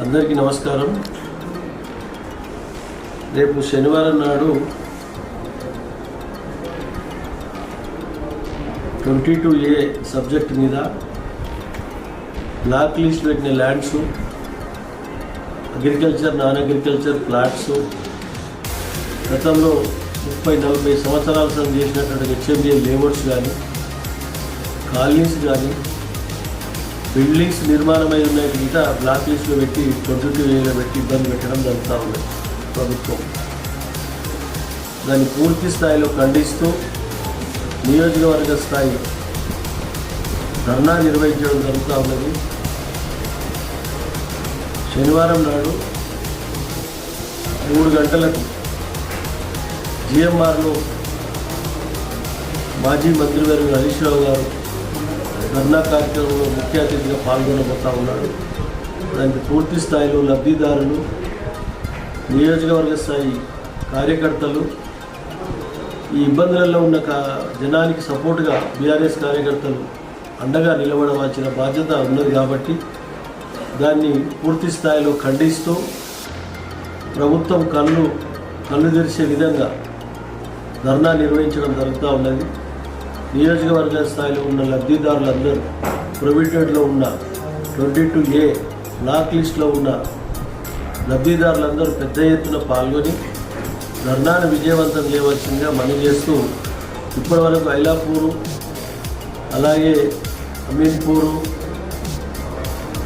అందరికీ నమస్కారం. రేపు శనివారం నాడు 22A సబ్జెక్ట్ మీద బ్లాక్ లిస్ట్ పెట్టిన lands, agriculture, non agriculture plots, గతంలో 30-40 సంవత్సరాల క్రితం చేసినటువంటి HMDA లేఅవుట్స్ కానీ, కాలనీస్ కానీ, బిల్డింగ్స్ నిర్మాణమై ఉన్నాయి ఇంత బ్లాక్ లిస్ట్లో పెట్టి 22Aలో పెట్టి ఇబ్బంది పెట్టడం జరుగుతూ ఉంది ప్రభుత్వం. దాన్ని పూర్తి స్థాయిలో ఖండిస్తూ నియోజకవర్గ స్థాయి ధర్నా నిర్వహించడం జరుగుతూ ఉన్నది. శనివారం నాడు 3 గంటలకు GMRలో మాజీ మంత్రివర్గ హరీష్ రావు గారు ధర్నా కార్యక్రమంలో ముఖ్య అతిథిగా పాల్గొనబోతూ ఉన్నాడు. దానికి పూర్తి స్థాయిలో లబ్ధిదారులు, నియోజకవర్గ స్థాయి కార్యకర్తలు, ఈ ఇబ్బందులలో ఉన్న జనానికి సపోర్ట్గా బీఆర్ఎస్ కార్యకర్తలు అండగా నిలబడవలసిన బాధ్యత ఉన్నది. కాబట్టి దాన్ని పూర్తి స్థాయిలో ఖండిస్తూ ప్రభుత్వం కళ్ళు తెరిచే విధంగా ధర్నా నిర్వహించడం జరుగుతూ ఉన్నది. నియోజకవర్గ స్థాయిలో ఉన్న లబ్ధిదారులందరూ, ప్రొవిడెంట్లో ఉన్న 22A బ్లాక్ లిస్ట్లో ఉన్న లబ్ధిదారులందరూ పెద్ద ఎత్తున పాల్గొని ధర్నాను విజయవంతం చేయవలసిందిగా మనవి చేస్తూ, ఇప్పటివరకు ఐలాపూరు, అలాగే అమీన్పూరు,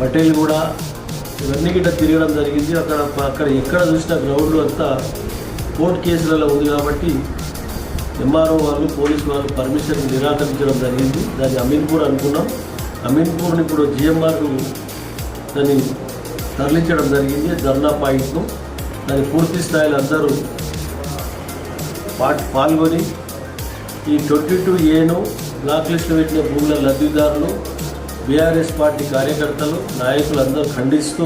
పటేల్గూడ ఇవన్నీ గిట్ట తిరగడం జరిగింది. అక్కడ ఎక్కడ చూసిన గ్రౌండ్లు అంతా కోర్టు కేసులలో ఉంది. కాబట్టి MRO వాళ్ళు, పోలీసు వాళ్ళు పర్మిషన్ నిరాకరించడం జరిగింది. దాన్ని అమీన్పూర్ అనుకున్నాం. అమీన్పూర్ని ఇప్పుడు GMR దాన్ని తరలించడం జరిగింది ధర్నా పాయింట్ను. దాన్ని పూర్తి స్థాయిలో అందరూ పాల్గొని ఈ 22Aను బ్లాక్ లిస్ట్లో పెట్టిన భూముల లబ్ధిదారులు, బీఆర్ఎస్ పార్టీ కార్యకర్తలు, నాయకులు అందరూ ఖండిస్తూ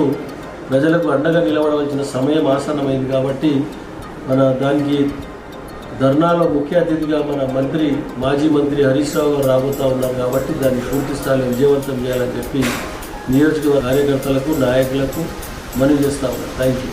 ప్రజలకు అండగా నిలబడవలసిన సమయం ఆసన్నమైంది. కాబట్టి దానికి ధర్నాలో ముఖ్య అతిథిగా మాజీ మంత్రి హరీష్ రావు గారు రాబోతూ ఉన్నారు. కాబట్టి దాన్ని పూర్తి స్థాయిలో విజయవంతం చేయాలని చెప్పి నియోజకవర్గ కార్యకర్తలకు, నాయకులకు మనవి చేస్తా ఉన్నాను. Thank you.